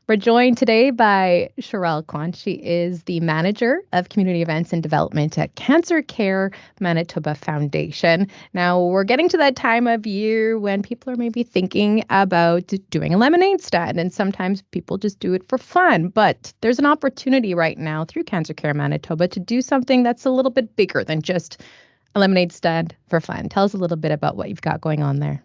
We're joined today by Sherelle Kwan. She is the manager of community events and development at CancerCare Manitoba Foundation. Now, we're getting to that time of year when people are maybe thinking about doing a lemonade stand, and sometimes people just do it for fun. But there's an opportunity right now through CancerCare Manitoba to do something that's a little bit bigger than just a lemonade stand for fun. Tell us a little bit about what you've got going on there.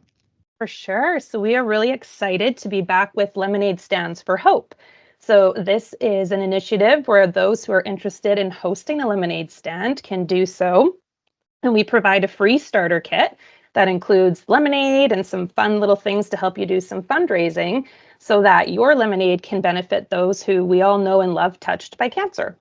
For sure. So we are really excited to be back with Lemonade Stands for Hope. So this is an initiative where those who are interested in hosting a lemonade stand can do so. And we provide a free starter kit that includes lemonade and some fun little things to help you do some fundraising so that your lemonade can benefit those who we all know and love touched by cancer.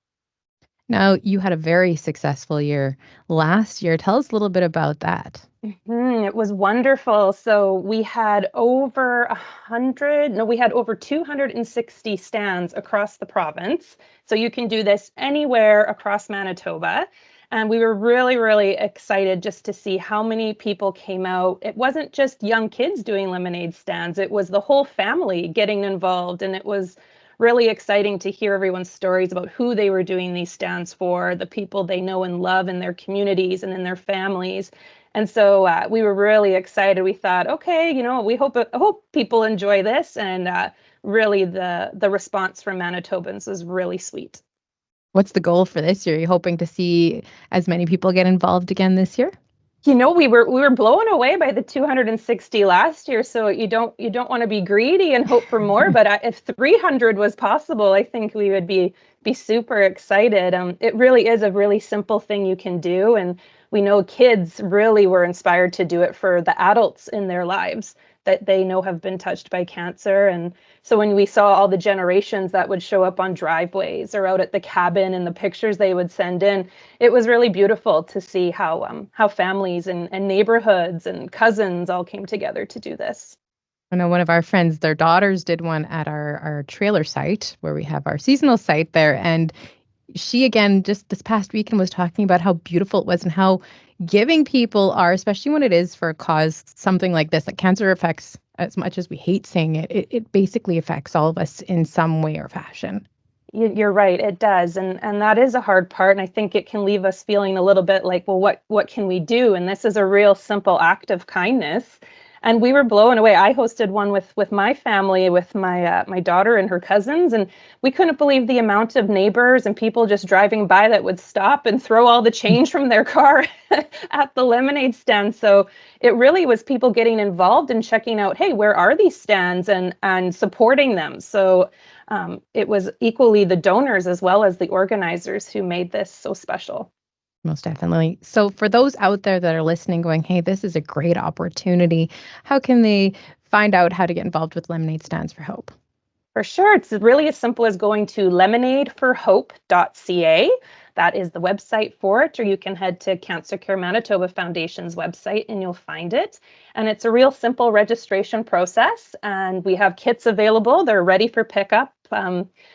Now, you had a very successful year last year. Tell us a little bit about that. It was wonderful. So we had over 100, no, we had over 260 stands across the province. So you can do this anywhere across Manitoba. And we were really, really excited just to see how many people came out. It wasn't just young kids doing lemonade stands, it was the whole family getting involved. And it was really exciting to hear everyone's stories about who they were doing these stands for, the people they know and love in their communities and in their families. And so we were really excited. We thought, okay, we hope people enjoy this, and really the response from Manitobans was really sweet. What's the goal for this year? Are you hoping to see as many people get involved again this year? We were blown away by the 260 last year, so you don't want to be greedy and hope for more. But if 300 was possible, I think we would be super excited. It really is a really simple thing you can do, and we know kids really were inspired to do it for the adults in their lives that they know have been touched by cancer. And so when we saw all the generations that would show up on driveways or out at the cabin and the pictures they would send in, it was really beautiful to see how families and neighborhoods and cousins all came together to do this. I know one of our friends, their daughters did one at our trailer site where we have our seasonal site there. And she, again, just this past weekend was talking about how beautiful it was and how giving people are, especially when it is for a cause, something like this, that cancer affects, as much as we hate saying it, it basically affects all of us in some way or fashion. You're right, it does, and that is a hard part. And I think it can leave us feeling a little bit like, well, what can we do? And this is a real simple act of kindness. And we were blown away. I hosted one with my family, with my daughter and her cousins, and we couldn't believe the amount of neighbors and people just driving by that would stop and throw all the change from their car at the lemonade stand. So it really was people getting involved and checking out, hey, where are these stands, and supporting them. So it was equally the donors as well as the organizers who made this so special. Most definitely. So, for those out there that are listening, going, hey, this is a great opportunity, how can they find out how to get involved with Lemonade Stands for Hope? For sure. It's really as simple as going to lemonadeforhope.ca. That is the website for it, or you can head to Cancer Care Manitoba Foundation's website and you'll find it. And it's a real simple registration process. And we have kits available, they're ready for pickup.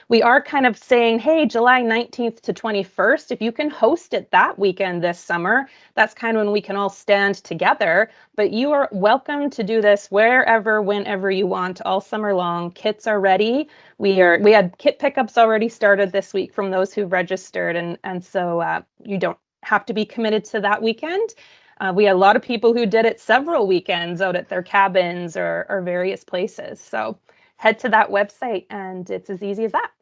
We are kind of saying, hey, July 19th to 21st, if you can host it that weekend this summer, that's kind of when we can all stand together. But you are welcome to do this wherever, whenever you want, all summer long. Kits are ready. We had kit pickups already started this week from those who've registered, and so you don't have to be committed to that weekend. We had a lot of people who did it several weekends out at their cabins or various places. So head to that website, and it's as easy as that.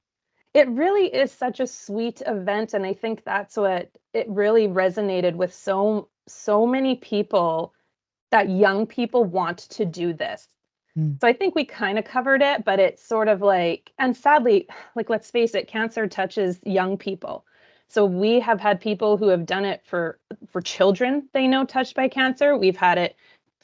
It really is such a sweet event, and I think that's what it really resonated with so many people, that young people want to do this. Mm. So I think we kind of covered it, but it's sort of like, and sadly, like, let's face it, cancer touches young people. So we have had people who have done it for children they know touched by cancer. We've had it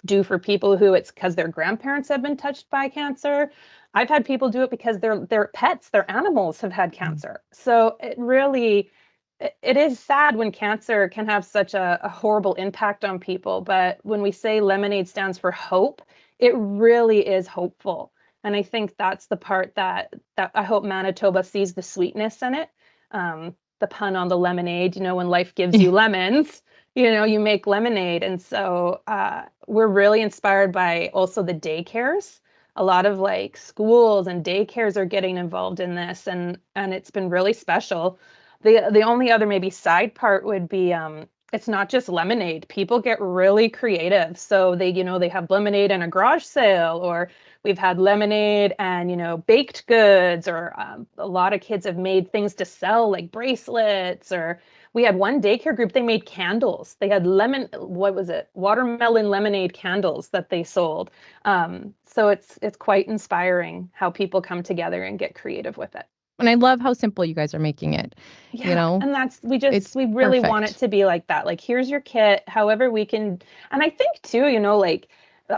do for people who it's because their grandparents have been touched by cancer. I've had people do it because their pets, their animals have had Mm. cancer. So it is sad when cancer can have such a horrible impact on people. But when we say lemonade stands for hope, it really is hopeful. And I think that's the part that I hope Manitoba sees the sweetness in it. The pun on the lemonade, when life gives you lemons, you make lemonade. And so we're really inspired by also the daycares. a lot of like schools and daycares are getting involved in this, and it's been really special. The only other maybe side part would be it's not just lemonade. People get really creative. So they have lemonade and a garage sale, or we've had lemonade and baked goods, or a lot of kids have made things to sell like bracelets, or we had one daycare group, they made candles. They had what was it? Watermelon lemonade candles that they sold. So it's quite inspiring how people come together and get creative with it. And I love how simple you guys are making it. You Yeah, know, and that's it's we really want it perfect. to be like that. Like, here's your kit, however we can. And I think too, like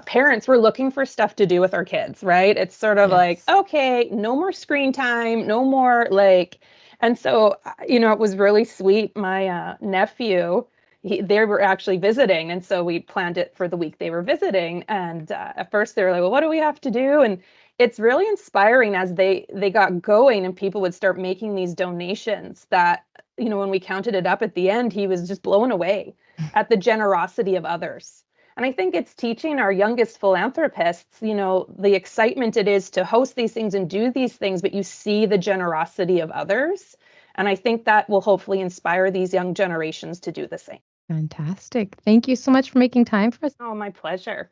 parents, we're looking for stuff to do with our kids, right? It's sort of like, Yes. okay, no more screen time, no more like. And so, it was really sweet. My nephew, they were actually visiting, and so we planned it for the week they were visiting. And at first, they were like, "Well, what do we have to do?" And it's really inspiring as they got going and people would start making these donations that when we counted it up at the end, he was just blown away at the generosity of others. And I think it's teaching our youngest philanthropists, the excitement it is to host these things and do these things, but you see the generosity of others. And I think that will hopefully inspire these young generations to do the same. Fantastic. Thank you so much for making time for us. Oh, my pleasure.